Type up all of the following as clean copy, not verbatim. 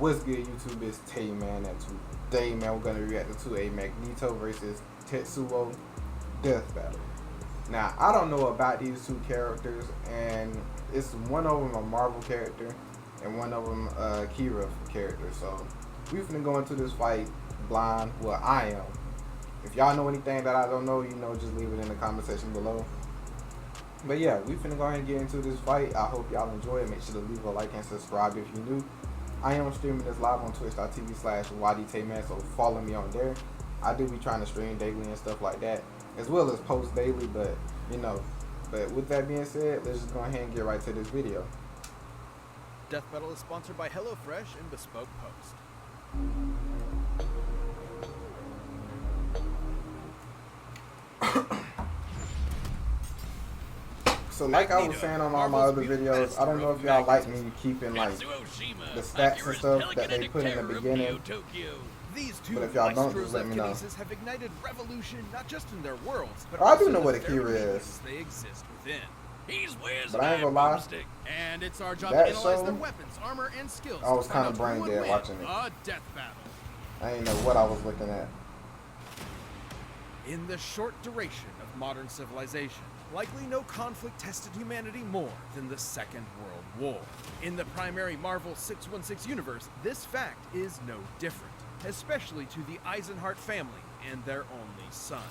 What's good, YouTube? It's Taeman, and today, man, we're gonna react to a Magneto versus Tetsuo death battle. Now, I don't know about these two characters, and it's one of them a Marvel character, and one of them a Akira character. So we finna go into this fight blind. Well, I am. If y'all know anything that I don't know, just leave it in the comment section below. But yeah, we finna go ahead and get into this fight. I hope y'all enjoy it. Make sure to leave a like and subscribe if you're new. I am streaming this live on twitch.tv/YDTaeman, so follow me on there. I do be trying to stream daily and stuff like that, as well as post daily, but with that being said, let's just go ahead and get right to this video. Death Battle is sponsored by HelloFresh and Bespoke Post. So like I was saying on all my other videos, I don't know if y'all like me keeping like the stats and stuff that they put in the beginning. These two But if y'all don't, just let me know. have ignited revolution not just in their worlds, but I do know also what the Akira very is. weaknesses they exist within. But I ain't gonna lie, And it's our job that to analyze show, their weapons, armor, and skills. I was to find kind of out brain who would dead win watching it. a death battle. I didn't know what I was looking at. In the short duration of modern civilization, likely no conflict tested humanity more than the Second World War. In the primary Marvel 616 universe, this fact is no different, especially to the Eisenhart family and their only son.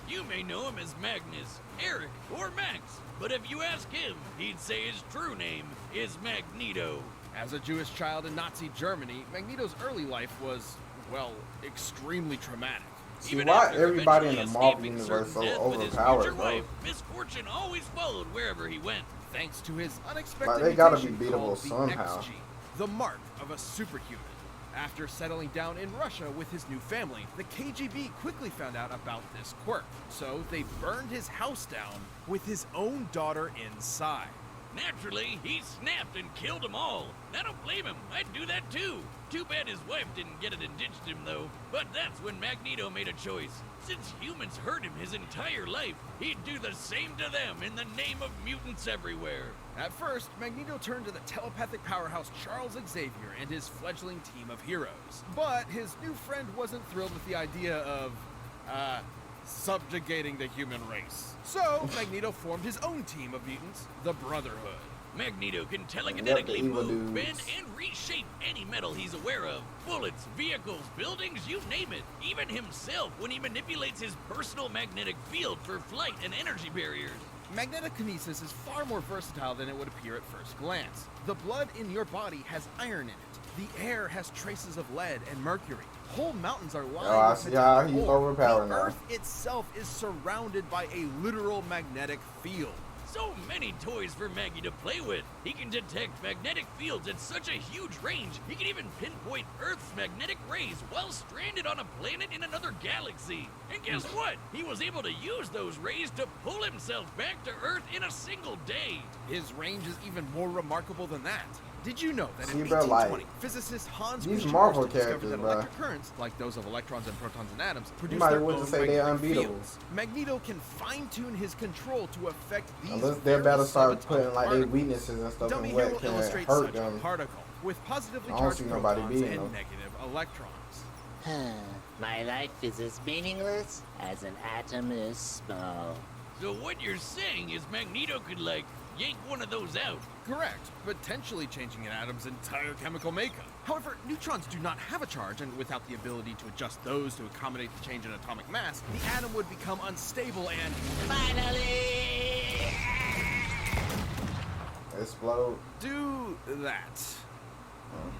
You may know him as Magnus, Eric, or Max, but if you ask him, he'd say his true name is Magneto. As a Jewish child in Nazi Germany, Magneto's early life was, well, extremely traumatic. See, Even why after everybody in the eventually Marvel escaping universe so certain death with his overpowered, future bro? wife, misfortune always followed wherever he went. Thanks to his unexpected Like, they gotta mutation be beatable called the somehow. X gene, the mark of a superhuman. After settling down in Russia with his new family, the KGB quickly found out about this quirk, so they burned his house down with his own daughter inside. Naturally, he snapped and killed them all. I don't blame him. I'd do that too. Too bad his wife didn't get it and ditched him, though. But that's when Magneto made a choice. Since humans hurt him his entire life, he'd do the same to them in the name of mutants everywhere. At first, Magneto turned to the telepathic powerhouse Charles Xavier and his fledgling team of heroes. But his new friend wasn't thrilled with the idea of, subjugating the human race. So, Magneto formed his own team of mutants, the Brotherhood. Magneto can telekinetically evil move, dudes. bend, and reshape any metal he's aware of. Bullets, vehicles, buildings, you name it. Even himself when he manipulates his personal magnetic field for flight and energy barriers. Magnetokinesis is far more versatile than it would appear at first glance. The blood in your body has iron in it. The air has traces of lead and mercury. Whole mountains are lined I with see how metallic he's ore. overpowered The now. Earth itself is surrounded by a literal magnetic field. So many toys for Maggie to play with. He can detect magnetic fields at such a huge range, he can even pinpoint Earth's magnetic rays while stranded on a planet in another galaxy. And guess what? He was able to use those rays to pull himself back to Earth in a single day. His range is even more remarkable than that. Did you know that in See, bro, 1820, like, physicist Hans these Christian Marvel Ørsted discovered characters, that bro. electric currents, like those of electrons and protons and atoms, produce might their as well own just say they're magnetic unbeatable. fields. Magneto can fine-tune his control to affect these Unless they're very about to start subatomic putting like their particles. weaknesses and stuff Dummy and here what will can illustrate hurt such a them. particle with positively I don't charged see nobody protons beating and them. negative electrons. My life is as meaningless as an atom is small. So what you're saying is Magneto could, like, yank one of those out. Correct, potentially changing an atom's entire chemical makeup. However, neutrons do not have a charge, and without the ability to adjust those to accommodate the change in atomic mass, the atom would become unstable and Finally! Explode. do that.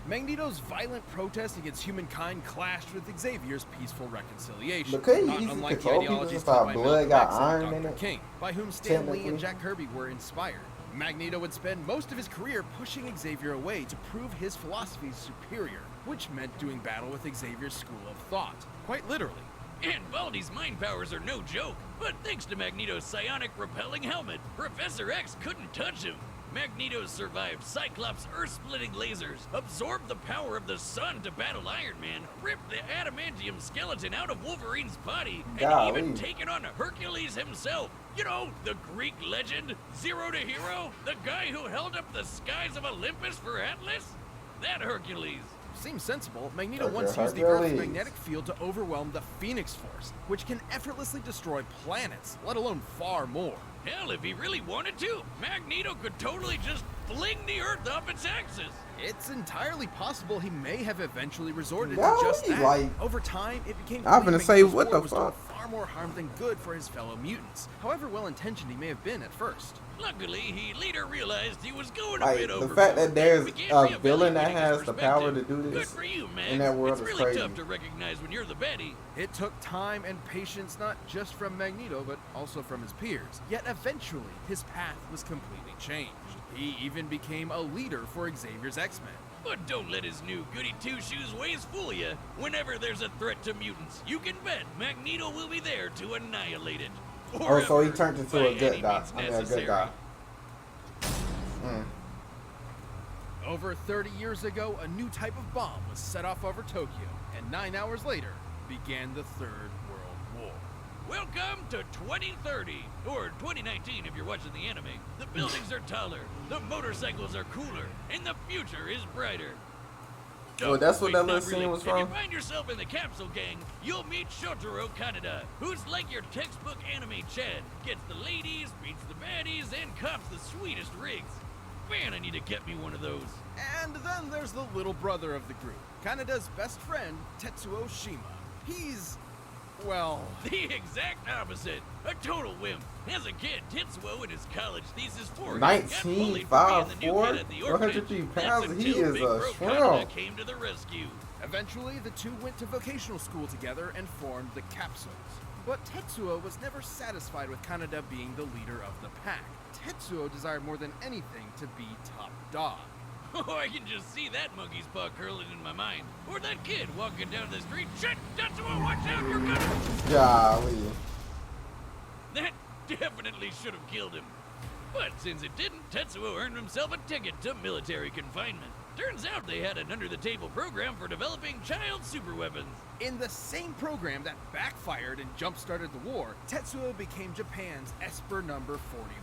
Magneto's violent protest against humankind clashed with Xavier's peaceful reconciliation. But couldn't not you easily unlike the control people ideologies if taught our by blood Malcolm got X and iron in Dr. it? King, by whom Stan Lee Technically. and Jack Kirby were inspired. Magneto would spend most of his career pushing Xavier away to prove his philosophy superior, which meant doing battle with Xavier's school of thought, quite literally. And Baldy's mind powers are no joke, but thanks to Magneto's psionic repelling helmet, Professor X couldn't touch him. Magneto survived Cyclops' earth-splitting lasers, absorbed the power of the sun to battle Iron Man, ripped the adamantium skeleton out of Wolverine's body, and Golly. even taken on Hercules himself. You know, the Greek legend, Zero to Hero, the guy who held up the skies of Olympus for Atlas? That Hercules. seems sensible. Magneto Okay, once used the Hercules. Earth's magnetic field to overwhelm the Phoenix Force, which can effortlessly destroy planets, let alone far more. Hell, if he really wanted to, Magneto could totally just fling the Earth off its axis. It's entirely possible he may have eventually resorted Yeah, to just that. like- Over time, it became I'm clear gonna say, Magneto's what war the was doing fuck? far more harm than good for his fellow mutants, however well-intentioned he may have been at first. Luckily, he later realized he was going Like, a bit the overboard. fact that there's Began a villain that reevaluating his has the power to perspective. do this Good for you, Max. in that world it's is really crazy. tough to recognize when you're the baddie. It took time and patience not just from Magneto, but also from his peers. Yet eventually, his path was completely changed. He even became a leader for Xavier's X-Men. But don't let his new goody two-shoes ways fool you. Whenever there's a threat to mutants, you can bet Magneto will be there to annihilate it. Oh, so he Forever, turned into by a good any guy. means I mean, a good necessary. guy. Mm. Over 30 years ago, a new type of bomb was set off over Tokyo, and 9 hours later, began the Third World War. Welcome to 2030, or 2019 if you're watching the anime. The buildings are taller, the motorcycles are cooler, and the future is brighter. Well, that's what wait, that not little scene really. was If from? you find yourself in the capsule gang, you'll meet Shotaro Kaneda, who's like your textbook anime Chad. Gets the ladies, beats the baddies, and cops the sweetest rigs. Man, I need to get me one of those. And then there's the little brother of the group, Kaneda's best friend, Tetsuo Shima. He's, well, The exact opposite. A total wimp. As a kid, Tetsuo in his college thesis for got bullied for being the new 19'5'4", kid at the orphanage. 103 That's pounds, he until is Big a Bro shrimp. Kaneda came to the rescue. eventually the two went to vocational school together and formed the Capsules. But Tetsuo was never satisfied with Kaneda being the leader of the pack. Tetsuo desired more than anything to be top dog. Oh, I can just see that monkey's paw curling in my mind. Or that kid walking down the street. Shit, Tetsuo, watch out, you're gonna... Golly. That definitely should have killed him. But since it didn't, Tetsuo earned himself a ticket to military confinement. Turns out they had an under-the-table program for developing child superweapons. In the same program that backfired and jump-started the war, Tetsuo became Japan's Esper number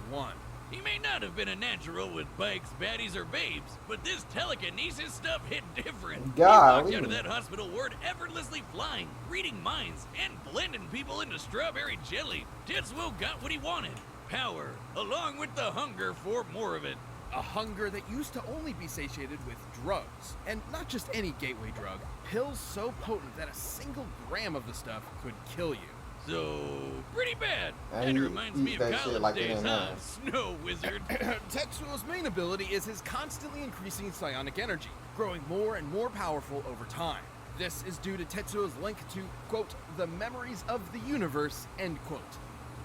41. He may not have been a natural with bikes, baddies, or babes, but this telekinesis stuff hit different. He walked Golly. out of that hospital ward effortlessly flying, reading minds, and blending people into strawberry jelly. Tetsuo got what he wanted. Power, along with the hunger for more of it. A hunger that used to only be satiated with drugs. And not just any gateway drug, pills so potent that a single gram of the stuff could kill you. So, pretty bad. And Kinda he reminds eats me of that shit college like it days, ain't huh? nothing. Snow wizard. Tetsuo's main ability is his constantly increasing psionic energy, growing more and more powerful over time. This is due to Tetsuo's link to, quote, the memories of the universe, end quote.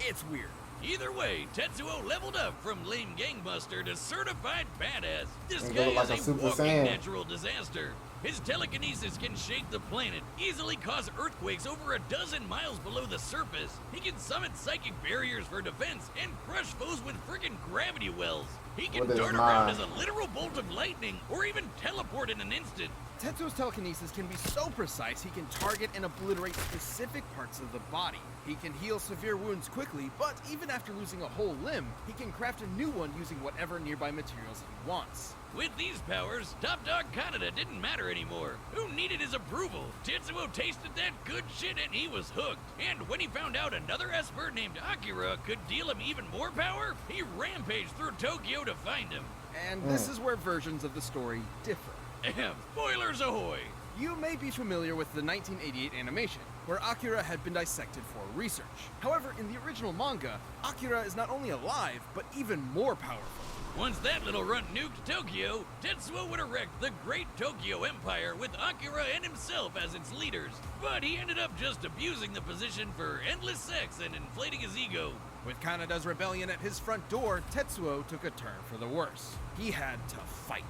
It's weird. Either way, Tetsuo leveled up from lame gangbuster to certified badass. This And guy go like is a a Super walking Saiyan. natural disaster. His telekinesis can shake the planet, easily cause earthquakes over a dozen miles below the surface. He can summon psychic barriers for defense and crush foes with friggin' gravity wells. He can With his dart around mind. as a literal bolt of lightning, or even teleport in an instant. Tetsuo's telekinesis can be so precise he can target and obliterate specific parts of the body. He can heal severe wounds quickly, but even after losing a whole limb, he can craft a new one using whatever nearby materials he wants. With these powers, Top Dog Kaneda didn't matter anymore. Who needed his approval? Tetsuo tasted that good shit and he was hooked. And when he found out another Esper named Akira could deal him even more power, he rampaged through Tokyo to find him. And this is where versions of the story differ. Ahem, spoilers ahoy! You may be familiar with the 1988 animation, where Akira had been dissected for research. However, in the original manga, Akira is not only alive, but even more powerful. Once that little runt nuked Tokyo, Tetsuo would erect the Great Tokyo Empire with Akira and himself as its leaders. But he ended up just abusing the position for endless sex and inflating his ego. With Kaneda's rebellion at his front door, Tetsuo took a turn for the worse. He had to fight.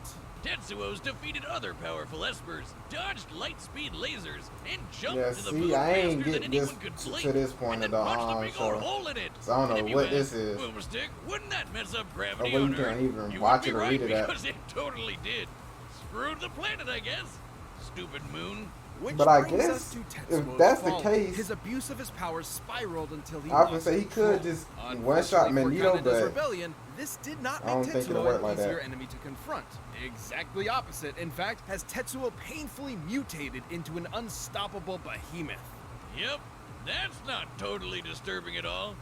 Tetsuo's defeated other powerful espers, dodged light-speed lasers, and jumped Yeah, to the see, moon I ain't faster than get anyone this could to blink, this point and of then the punched a big old show. hole in it. So I don't And know if you what ask, this is. Boomstick, wouldn't that mess up Or gravity what on you can Earth? even You watch would it be or right, read it at. because it totally did. Screwed the planet, I guess. Stupid moon. Which But I brings guess us to if Tetsuo's that's the fall. case, His abuse of his powers spiraled until he I was gonna lost say he control. could just one-shot Unfortunately for Magneto, Kaneda's but rebellion, this did not I make don't think it'll Tetsuo work an like easier that. enemy to confront. Exactly opposite, in fact, as Tetsuo painfully mutated into an unstoppable behemoth. Yep, that's not totally disturbing at all.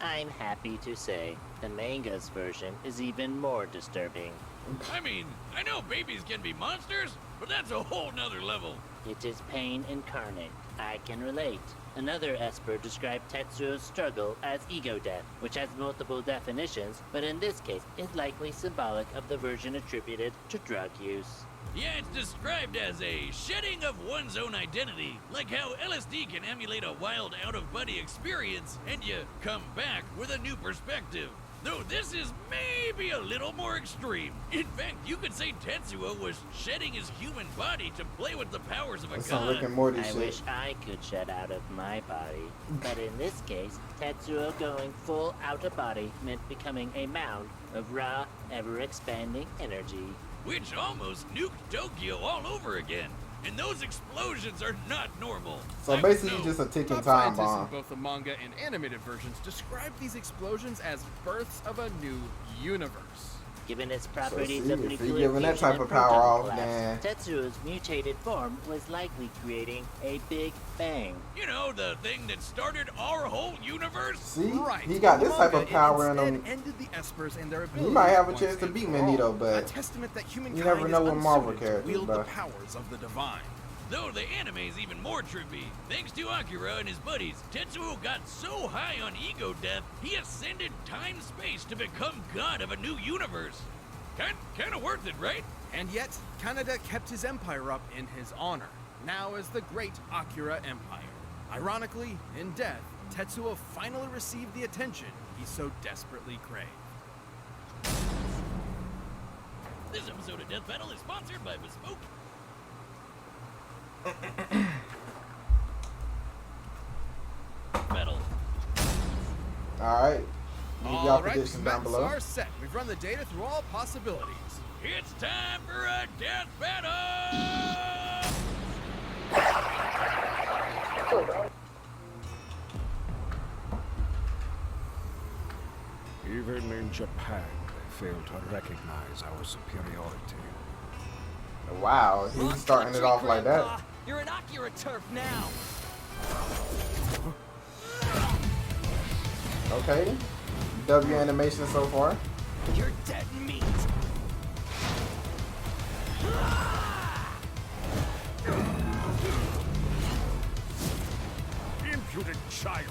I'm happy to say the manga's version is even more disturbing. I mean, I know babies can be monsters, but that's a whole nother level. It is pain incarnate. I can relate. Another Esper described Tetsuo's struggle as ego death, which has multiple definitions, but in this case is likely symbolic of the version attributed to drug use. Yeah, it's described as a shedding of one's own identity, like how LSD can emulate a wild out-of-body experience, and you come back with a new perspective. Though this is maybe a little more extreme. In fact, you could say Tetsuo was shedding his human body to play with the powers of a that's some Rick god. and Morty I shit. wish I could shed out of my body. But in this case, Tetsuo going full out of body meant becoming a mound of raw, ever-expanding energy. Which almost nuked Tokyo all over again. And those explosions are not normal. So I basically, would know. just a ticking Top time scientists in bomb. both the manga and animated versions describe these explosions as births of a new universe. Given its properties see, of if you're nuclear giving that fusion type and of power proton off, collapse, then Tetsuo's mutated form was likely creating a Big Bang. You know, the thing that started our whole universe? see, Right. he got In the this type manga, of power it in instead him. ended the Espers and their He ability might have a once chance to and beat for Magneto, all. but a testament that humankind you never know is with Marvel unsuited to characters, wield bro. the powers of the divine. Though the anime's even more trippy. Thanks to Akira and his buddies, Tetsuo got so high on ego death, he ascended time-space to become god of a new universe. Kinda worth it, right? And yet, Kaneda kept his empire up in his honor, now as the Great Akira Empire. Ironically, in death, Tetsuo finally received the attention he so desperately craved. This episode of Death Battle is sponsored by Bespoke. Battle. Alright. Leave y'all All right, predictions down below. are set. We've run the data through all possibilities. It's time for a death battle! Even in Japan, they fail to recognize our superiority. Wow, he's starting it off like that. You're an Akira turf now. Okay. W animation so far. You're dead meat. Impudent child!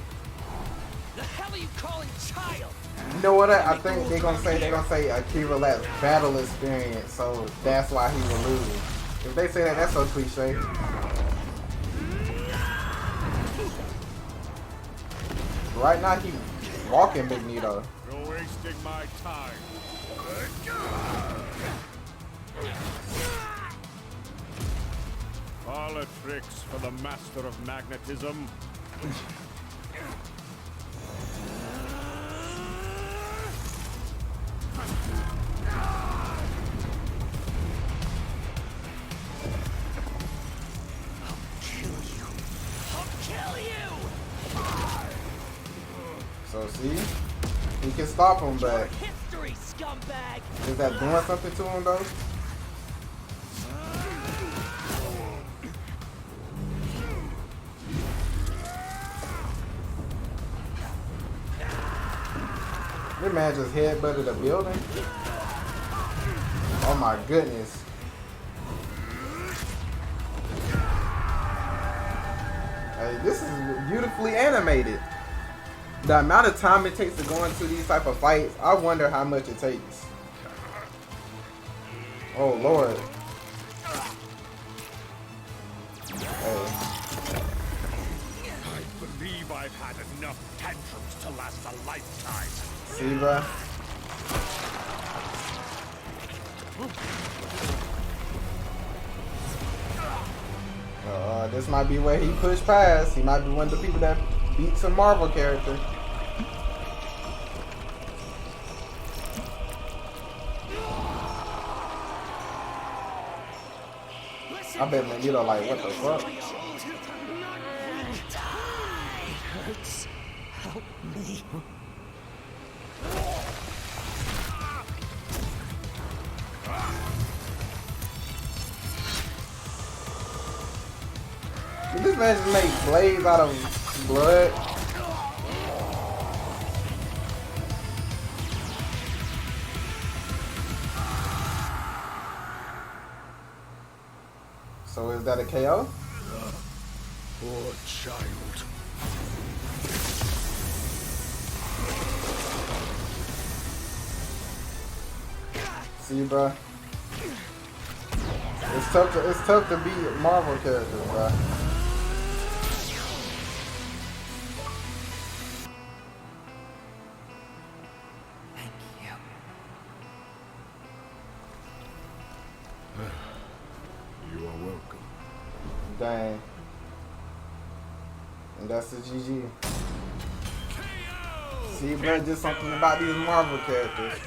The hell are you calling child? You know what? I think they're gonna say Akira lacks battle experience, so that's why he will lose. If they say that, that's so cliche. Right now, he walking Magneto. You're wasting my time. Parlor tricks for the master of magnetism. I'll kill you! So see, he can stop him, Your but history, scumbag! is that doing something to him though? This man just headbutted a building. Oh my goodness. Hey, this is beautifully animated. The amount of time it takes to go into these type of fights, I wonder how much it takes. Oh Lord. Hey. I believe I've had enough tantrums to last a lifetime. See, bruh? This might be where he pushed past. He might be one of the people that beats a Marvel character. Listen! I bet Magneto like, what the fuck? Hurts. Help me. Did this man just make blades out of blood? So is that a KO? Poor child. See, bro. It's tough to beat Marvel characters, bro. Thank you. You are welcome. Dang. And that's the GG. See, bro, just something about these Marvel characters.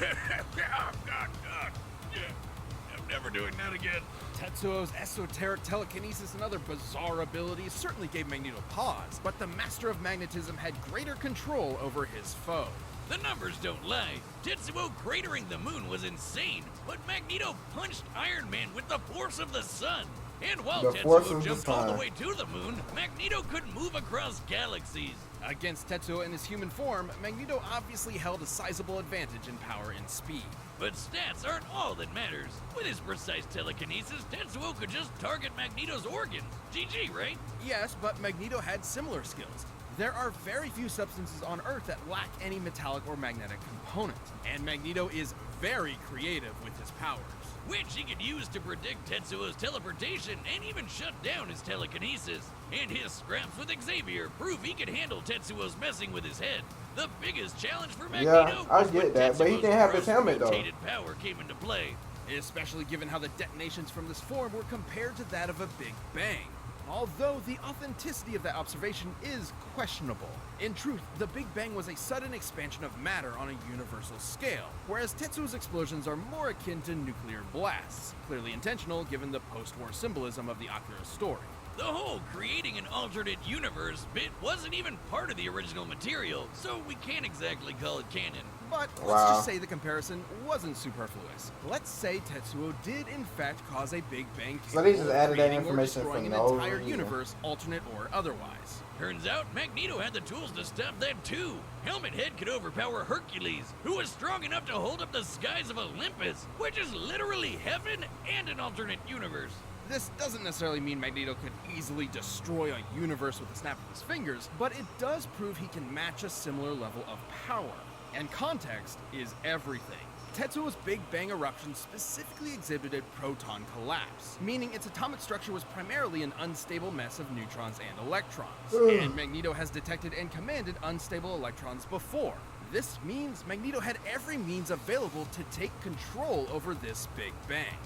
I'm never doing that again. Tetsuo's esoteric telekinesis and other bizarre abilities certainly gave Magneto pause, but the Master of Magnetism had greater control over his foe. The numbers don't lie. Tetsuo cratering the moon was insane, but Magneto punched Iron Man with the force of the sun. And while The force Tetsuo of the jumped all the sun. way to the moon, Magneto could move across galaxies. Against Tetsuo in his human form, Magneto obviously held a sizable advantage in power and speed. But stats aren't all that matters. With his precise telekinesis, Tetsuo could just target Magneto's organs. GG, right? Yes, but Magneto had similar skills. There are very few substances on Earth that lack any metallic or magnetic component, and Magneto is very creative with his powers. Which he could use to predict Tetsuo's teleportation and even shut down his telekinesis. And his scraps with Xavier prove he could handle Tetsuo's messing with his head. The biggest challenge for Magneto Yeah, I was when get that, but he Tetsuo's didn't have his gross helmet, though. rotated power came into play. Especially given how the detonations from this form were compared to that of a Big Bang. Although the authenticity of that observation is questionable. In truth, the Big Bang was a sudden expansion of matter on a universal scale, whereas Tetsuo's explosions are more akin to nuclear blasts, clearly intentional given the post-war symbolism of the Akira story. The whole creating an alternate universe bit wasn't even part of the original material, so we can't exactly call it canon. But let's Wow. just say the comparison wasn't superfluous. Let's say Tetsuo did in fact cause a Big Bang So they capable just of added that creating or information destroying from an the entire overview. universe, alternate or otherwise. Turns out Magneto had the tools to stop that too. Helmet Head could overpower Hercules, who was strong enough to hold up the skies of Olympus, which is literally heaven and an alternate universe. This doesn't necessarily mean Magneto could easily destroy a universe with a snap of his fingers, but it does prove he can match a similar level of power. And context is everything. Tetsuo's Big Bang eruption specifically exhibited proton collapse, meaning its atomic structure was primarily an unstable mess of neutrons and electrons. And Magneto has detected and commanded unstable electrons before. This means Magneto had every means available to take control over this Big Bang.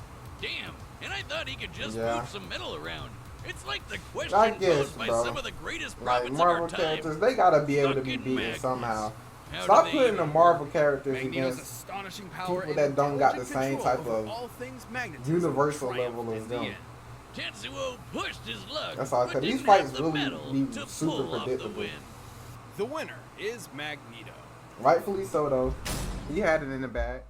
Damn, and I thought he could just Yeah. move some metal around. It's like the I question guess, posed by bro. some of the greatest Like prophets Marvel of our time. characters, they gotta be able to be Fucking beaten Magnus. somehow. How Stop do they putting the even Marvel work? characters Magneto's against astonishing power people and that don't got the intelligent same control type over of all things magnetism universal triumphed level in as the them. end. Tetsuo pushed his luck, That's all, but 'cause these didn't have fights the really metal be to super pull off the predictable. win. The winner is Magneto. Rightfully so, though. He had it in the bag.